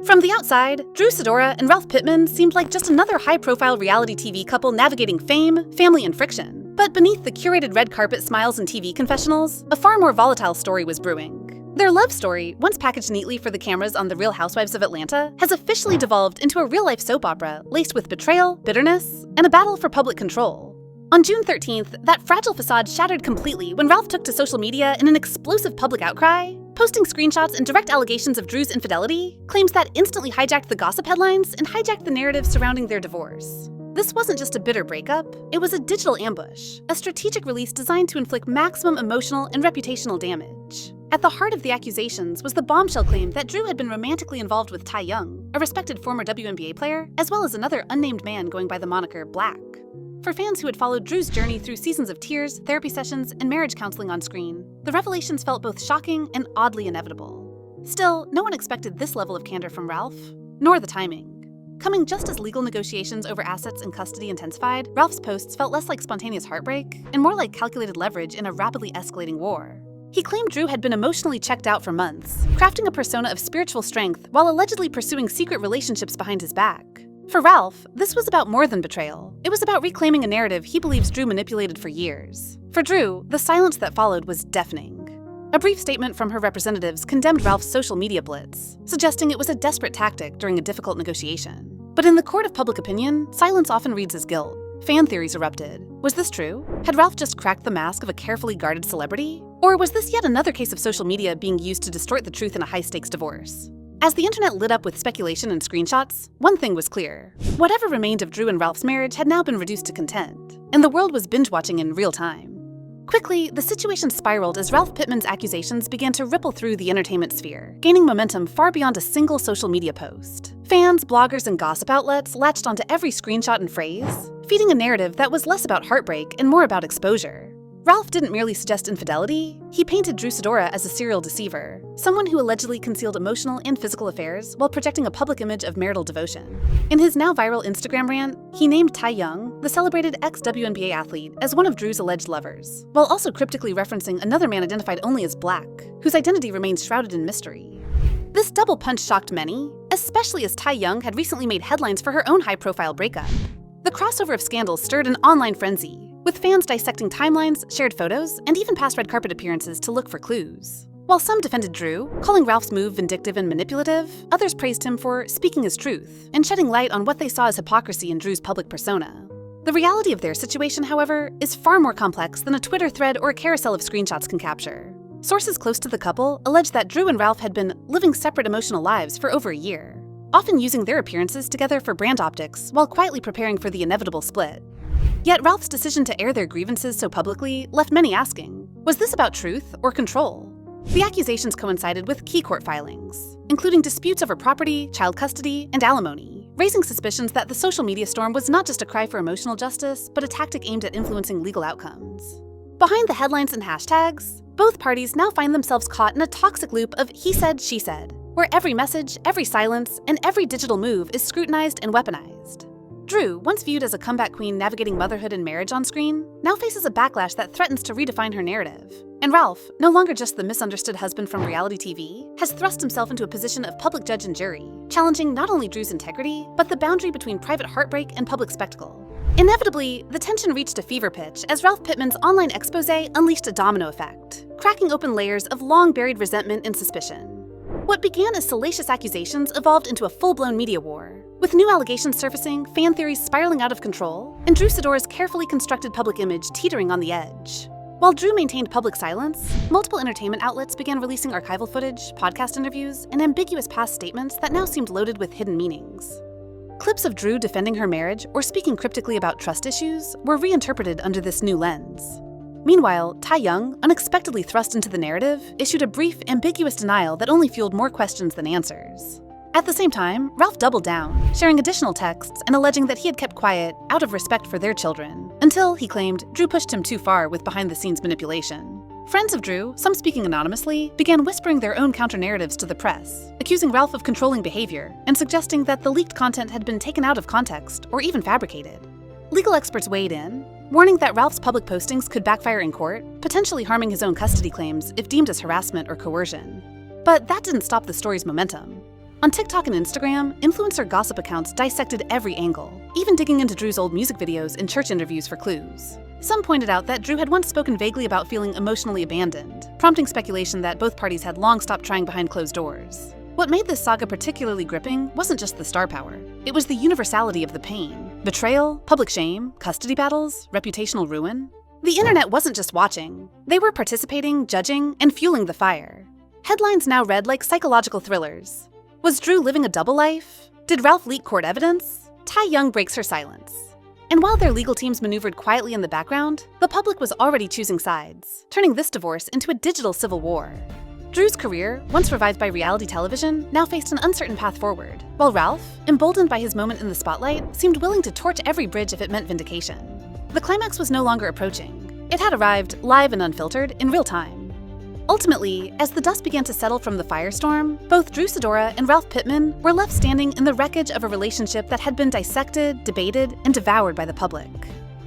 From the outside, Drew Sidora and Ralph Pittman seemed like just another high-profile reality TV couple navigating fame, family, and friction. But beneath the curated red carpet smiles and TV confessionals, a far more volatile story was brewing. Their love story, once packaged neatly for the cameras on The Real Housewives of Atlanta, has officially devolved into a real-life soap opera laced with betrayal, bitterness, and a battle for public control. On June 13th, that fragile facade shattered completely when Ralph took to social media in an explosive public outcry, posting screenshots and direct allegations of Drew's infidelity, claims that instantly hijacked the gossip headlines and hijacked the narrative surrounding their divorce. This wasn't just a bitter breakup, it was a digital ambush, a strategic release designed to inflict maximum emotional and reputational damage. At the heart of the accusations was the bombshell claim that Drew had been romantically involved with Ty Young, a respected former WNBA player, as well as another unnamed man going by the moniker Blakk. For fans who had followed Drew's journey through seasons of tears, therapy sessions, and marriage counseling on screen, the revelations felt both shocking and oddly inevitable. Still, no one expected this level of candor from Ralph, nor the timing. Coming just as legal negotiations over assets and custody intensified, Ralph's posts felt less like spontaneous heartbreak and more like calculated leverage in a rapidly escalating war. He claimed Drew had been emotionally checked out for months, crafting a persona of spiritual strength while allegedly pursuing secret relationships behind his back. For Ralph, this was about more than betrayal. It was about reclaiming a narrative he believes Drew manipulated for years. For Drew, the silence that followed was deafening. A brief statement from her representatives condemned Ralph's social media blitz, suggesting it was a desperate tactic during a difficult negotiation. But in the court of public opinion, silence often reads as guilt. Fan theories erupted. Was this true? Had Ralph just cracked the mask of a carefully guarded celebrity? Or was this yet another case of social media being used to distort the truth in a high-stakes divorce? As the internet lit up with speculation and screenshots, one thing was clear. Whatever remained of Drew and Ralph's marriage had now been reduced to content, and the world was binge-watching in real time. Quickly, the situation spiraled as Ralph Pittman's accusations began to ripple through the entertainment sphere, gaining momentum far beyond a single social media post. Fans, bloggers, and gossip outlets latched onto every screenshot and phrase, feeding a narrative that was less about heartbreak and more about exposure. Ralph didn't merely suggest infidelity, he painted Drew Sidora as a serial deceiver, someone who allegedly concealed emotional and physical affairs while projecting a public image of marital devotion. In his now viral Instagram rant, he named Ty Young, the celebrated ex-WNBA athlete, as one of Drew's alleged lovers, while also cryptically referencing another man identified only as Blakk, whose identity remains shrouded in mystery. This double punch shocked many, especially as Ty Young had recently made headlines for her own high-profile breakup. The crossover of scandals stirred an online frenzy, with fans dissecting timelines, shared photos, and even past red carpet appearances to look for clues. While some defended Drew, calling Ralph's move vindictive and manipulative, others praised him for speaking his truth and shedding light on what they saw as hypocrisy in Drew's public persona. The reality of their situation, however, is far more complex than a Twitter thread or a carousel of screenshots can capture. Sources close to the couple allege that Drew and Ralph had been living separate emotional lives for over a year, often using their appearances together for brand optics while quietly preparing for the inevitable split. Yet Ralph's decision to air their grievances so publicly left many asking, was this about truth or control? The accusations coincided with key court filings, including disputes over property, child custody, and alimony, raising suspicions that the social media storm was not just a cry for emotional justice, but a tactic aimed at influencing legal outcomes. Behind the headlines and hashtags, both parties now find themselves caught in a toxic loop of he said, she said, where every message, every silence, and every digital move is scrutinized and weaponized. Drew, once viewed as a comeback queen navigating motherhood and marriage on screen, now faces a backlash that threatens to redefine her narrative. And Ralph, no longer just the misunderstood husband from reality TV, has thrust himself into a position of public judge and jury, challenging not only Drew's integrity, but the boundary between private heartbreak and public spectacle. Inevitably, the tension reached a fever pitch as Ralph Pittman's online expose unleashed a domino effect, cracking open layers of long-buried resentment and suspicion. What began as salacious accusations evolved into a full-blown media war, with new allegations surfacing, fan theories spiraling out of control, and Drew Sidora's carefully constructed public image teetering on the edge. While Drew maintained public silence, multiple entertainment outlets began releasing archival footage, podcast interviews, and ambiguous past statements that now seemed loaded with hidden meanings. Clips of Drew defending her marriage or speaking cryptically about trust issues were reinterpreted under this new lens. Meanwhile, Ty Young, unexpectedly thrust into the narrative, issued a brief, ambiguous denial that only fueled more questions than answers. At the same time, Ralph doubled down, sharing additional texts and alleging that he had kept quiet out of respect for their children, until, he claimed, Drew pushed him too far with behind-the-scenes manipulation. Friends of Drew, some speaking anonymously, began whispering their own counter-narratives to the press, accusing Ralph of controlling behavior and suggesting that the leaked content had been taken out of context or even fabricated. Legal experts weighed in, warning that Ralph's public postings could backfire in court, potentially harming his own custody claims if deemed as harassment or coercion. But that didn't stop the story's momentum. On TikTok and Instagram, influencer gossip accounts dissected every angle, even digging into Drew's old music videos and church interviews for clues. Some pointed out that Drew had once spoken vaguely about feeling emotionally abandoned, prompting speculation that both parties had long stopped trying behind closed doors. What made this saga particularly gripping wasn't just the star power. It was the universality of the pain. Betrayal, public shame, custody battles, reputational ruin. The internet wasn't just watching. They were participating, judging, and fueling the fire. Headlines now read like psychological thrillers. Was Drew living a double life? Did Ralph leak court evidence? Ty Young breaks her silence. And while their legal teams maneuvered quietly in the background, the public was already choosing sides, turning this divorce into a digital civil war. Drew's career, once revived by reality television, now faced an uncertain path forward, while Ralph, emboldened by his moment in the spotlight, seemed willing to torch every bridge if it meant vindication. The climax was no longer approaching. It had arrived, live and unfiltered, in real time. Ultimately, as the dust began to settle from the firestorm, both Drew Sidora and Ralph Pittman were left standing in the wreckage of a relationship that had been dissected, debated, and devoured by the public.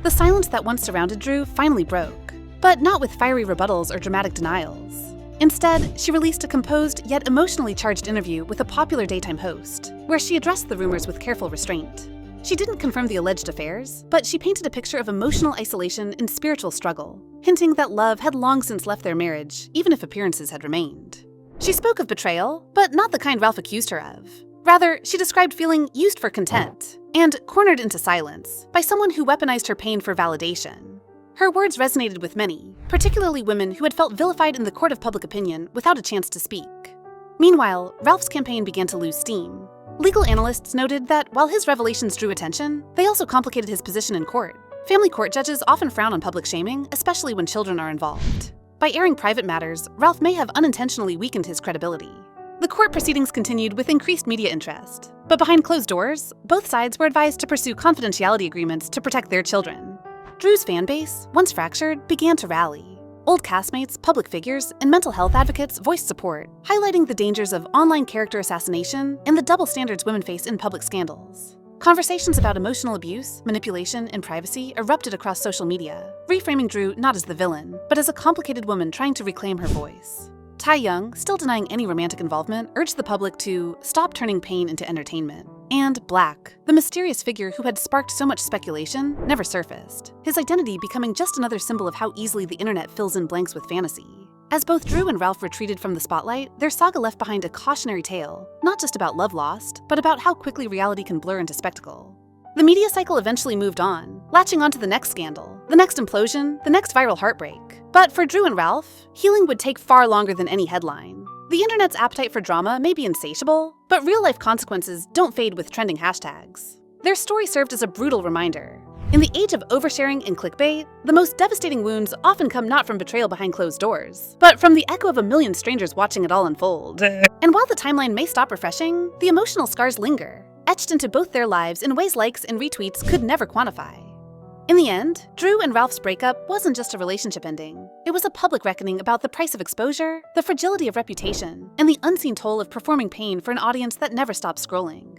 The silence that once surrounded Drew finally broke, but not with fiery rebuttals or dramatic denials. Instead, she released a composed yet emotionally charged interview with a popular daytime host, where she addressed the rumors with careful restraint. She didn't confirm the alleged affairs, but she painted a picture of emotional isolation and spiritual struggle, hinting that love had long since left their marriage, even if appearances had remained. She spoke of betrayal, but not the kind Ralph accused her of. Rather, she described feeling used for content and cornered into silence by someone who weaponized her pain for validation. Her words resonated with many, particularly women who had felt vilified in the court of public opinion without a chance to speak. Meanwhile, Ralph's campaign began to lose steam. Legal analysts noted that while his revelations drew attention, they also complicated his position in court. Family court judges often frown on public shaming, especially when children are involved. By airing private matters, Ralph may have unintentionally weakened his credibility. The court proceedings continued with increased media interest, but behind closed doors, both sides were advised to pursue confidentiality agreements to protect their children. Drew's fan base, once fractured, began to rally. Old castmates, public figures, and mental health advocates voiced support, highlighting the dangers of online character assassination and the double standards women face in public scandals. Conversations about emotional abuse, manipulation, and privacy erupted across social media, reframing Drew not as the villain, but as a complicated woman trying to reclaim her voice. Ty Young, still denying any romantic involvement, urged the public to stop turning pain into entertainment. And Blakk, the mysterious figure who had sparked so much speculation, never surfaced, his identity becoming just another symbol of how easily the internet fills in blanks with fantasy. As both Drew and Ralph retreated from the spotlight, their saga left behind a cautionary tale, not just about love lost, but about how quickly reality can blur into spectacle. The media cycle eventually moved on, latching onto the next scandal, the next implosion, the next viral heartbreak. But for Drew and Ralph, healing would take far longer than any headline. The internet's appetite for drama may be insatiable, but real-life consequences don't fade with trending hashtags. Their story served as a brutal reminder. In the age of oversharing and clickbait, the most devastating wounds often come not from betrayal behind closed doors, but from the echo of a million strangers watching it all unfold. And while the timeline may stop refreshing, the emotional scars linger, etched into both their lives in ways likes and retweets could never quantify. In the end, Drew and Ralph's breakup wasn't just a relationship ending. It was a public reckoning about the price of exposure, the fragility of reputation, and the unseen toll of performing pain for an audience that never stopped scrolling.